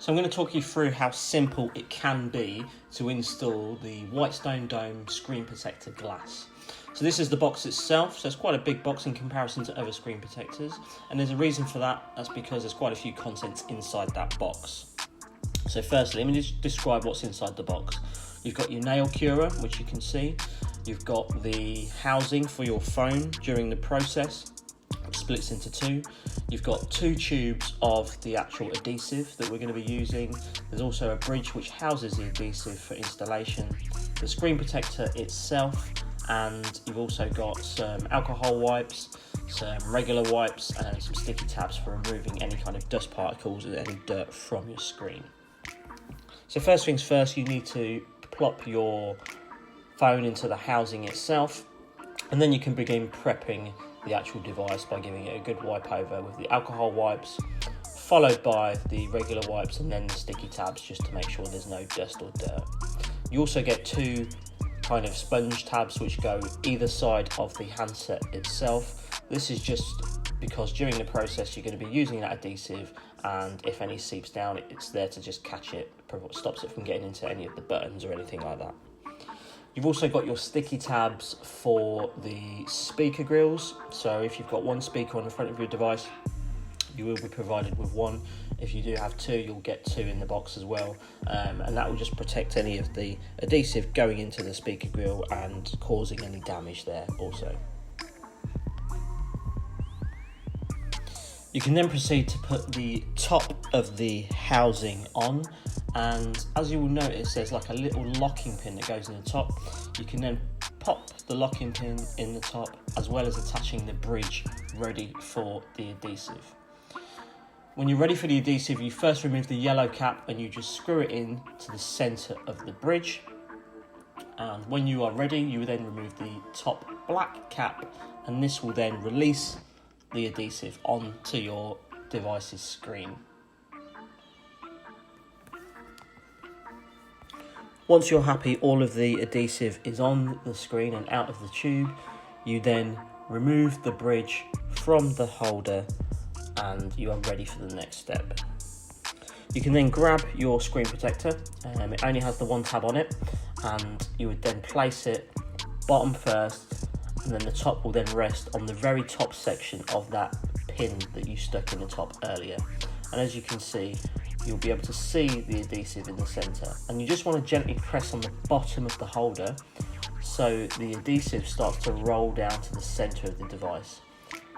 So I'm going to talk you through how simple it can be to install the Whitestone Dome screen protector glass. So this is the box itself, so it's quite a big box in comparison to other screen protectors, and there's a reason for that. That's because there's quite a few contents inside that box. So firstly, let me just describe what's inside the box. You've got your nail curer, which you can see. You've got the housing for your phone during the process, which splits into two. You've got two tubes of the actual adhesive that we're going to be using. There's also a bridge which houses the adhesive for installation, the screen protector itself, and you've also got some alcohol wipes, some regular wipes, and some sticky tabs for removing any kind of dust particles and any dirt from your screen. So first things first, you need to plop your phone into the housing itself, and then you can begin prepping the actual device by giving it a good wipe over with the alcohol wipes, followed by the regular wipes and then the sticky tabs just to make sure there's no dust or dirt. You also get two kind of sponge tabs which go either side of the handset itself. This is just because during the process you're going to be using that adhesive, and if any seeps down, it's there to just catch it, stops it from getting into any of the buttons or anything like that. You've also got your sticky tabs for the speaker grills. So if you've got one speaker on the front of your device, you will be provided with one. If you do have two, you'll get two in the box as well. And that will just protect any of the adhesive going into the speaker grill and causing any damage there also. You can then proceed to put the top of the housing on, and as you will notice, there's like a little locking pin that goes in the top. You can then pop the locking pin in the top, as well as attaching the bridge ready for the adhesive. When you're ready for the adhesive, you first remove the yellow cap and you just screw it in to the center of the bridge. And when you are ready, you then remove the top black cap, and this will then release the adhesive onto your device's screen. Once you're happy all of the adhesive is on the screen and out of the tube, you then remove the bridge from the holder and you are ready for the next step. You can then grab your screen protector, it only has the one tab on it, and you would then place it bottom first, and then the top will then rest on the very top section of that pin that you stuck in the top earlier. And as you can see, you'll be able to see the adhesive in the center, and you just want to gently press on the bottom of the holder so the adhesive starts to roll down to the center of the device.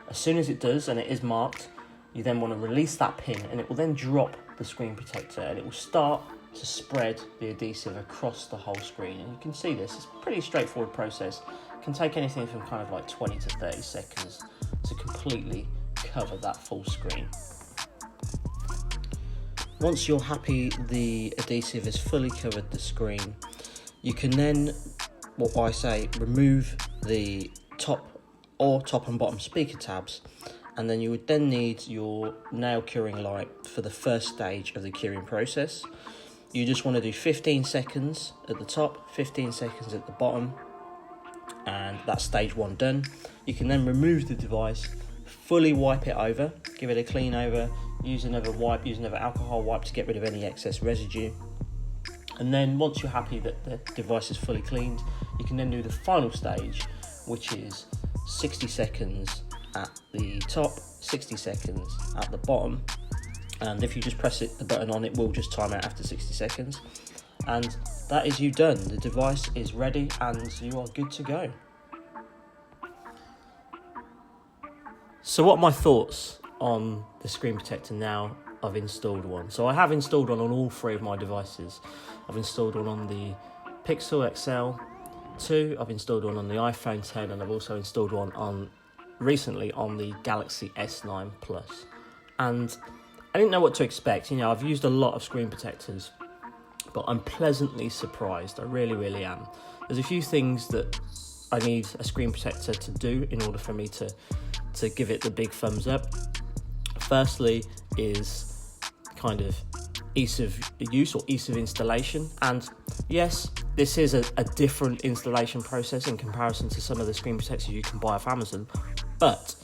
As soon as it does, and it is marked, you then want to release that pin, and it will then drop the screen protector, and it will start to spread the adhesive across the whole screen. And you can see this, it's a pretty straightforward process. It can take anything from kind of like 20 to 30 seconds to completely cover that full screen. Once you're happy the adhesive has fully covered the screen, you can then, what I say, remove the top and bottom speaker tabs, and then you would then need your nail curing light for the first stage of the curing process. You just want to do 15 seconds at the top, 15 seconds at the bottom, and that's stage one done. You can then remove the device, fully wipe it over, give it a clean over, use another wipe, use another alcohol wipe to get rid of any excess residue. And then once you're happy that the device is fully cleaned, you can then do the final stage, which is 60 seconds at the top, 60 seconds at the bottom. And if you just press the button on, it will just time out after 60 seconds. And that is you done. The device is ready and you are good to go. So what are my thoughts on the screen protector now I've installed one? So I have installed one on all three of my devices. I've installed one on the Pixel XL 2, I've installed one on the iPhone 10, and I've also installed one recently on the Galaxy S9 Plus. And I didn't know what to expect. You know, I've used a lot of screen protectors, but I'm pleasantly surprised. I really, really am. There's a few things that I need a screen protector to do in order for me to give it the big thumbs up. Firstly is kind of ease of use or ease of installation. And yes, this is a different installation process in comparison to some of the screen protectors you can buy off Amazon, but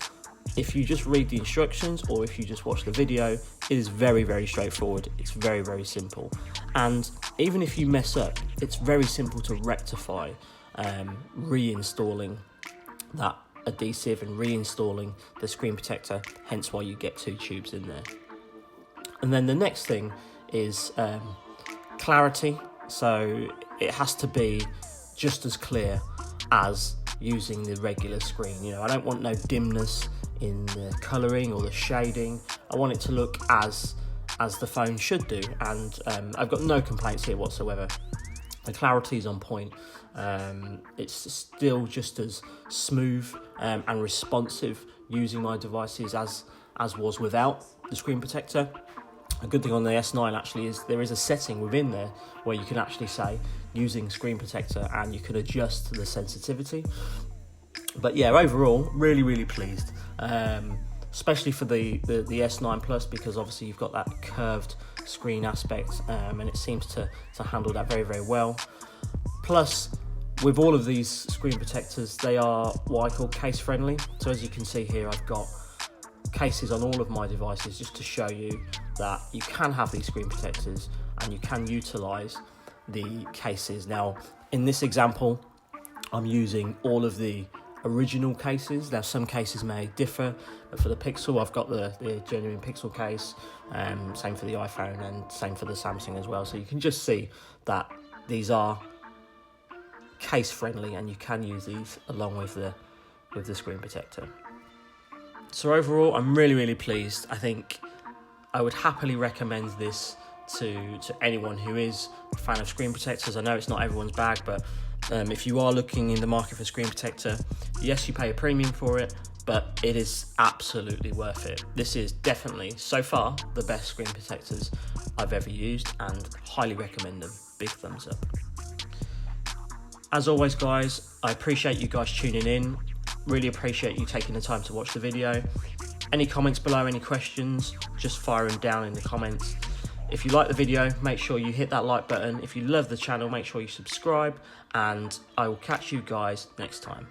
if you just read the instructions or if you just watch the video, it is very, very straightforward. It's very, very simple. And even if you mess up, it's very simple to rectify, reinstalling that adhesive and reinstalling the screen protector, hence why you get 2 tubes in there. And then the next thing is clarity. So it has to be just as clear as using the regular screen. You know, I don't want no dimness in the colouring or the shading. I want it to look as the phone should do, and I've got no complaints here whatsoever. The clarity is on point. It's still just as smooth and responsive using my devices as was without the screen protector. A good thing on the S9 actually is there is a setting within there where you can actually say using screen protector and you can adjust the sensitivity. But yeah, overall, really, really pleased. Especially for the S9 Plus, because obviously you've got that curved screen aspect, and it seems to handle that very, very well. Plus, with all of these screen protectors, they are what I call case friendly. So as you can see here, I've got cases on all of my devices just to show you that you can have these screen protectors and you can utilize the cases. Now, in this example, I'm using all of the original cases. Now, some cases may differ, but for the Pixel, I've got the genuine Pixel case, same for the iPhone and same for the Samsung as well. So you can just see that these are case friendly and you can use these along with the screen protector. So overall, I'm really, really pleased. I think I would happily recommend this to anyone who is a fan of screen protectors. I know it's not everyone's bag, but if you are looking in the market for a screen protector, yes, you pay a premium for it, but it is absolutely worth it. This is definitely, so far, the best screen protectors I've ever used, and highly recommend them. Big thumbs up. As always, guys, I appreciate you guys tuning in. Really appreciate you taking the time to watch the video. Any comments below, any questions, just fire them down in the comments. If you like the video, make sure you hit that like button. If you love the channel, make sure you subscribe, and I will catch you guys next time.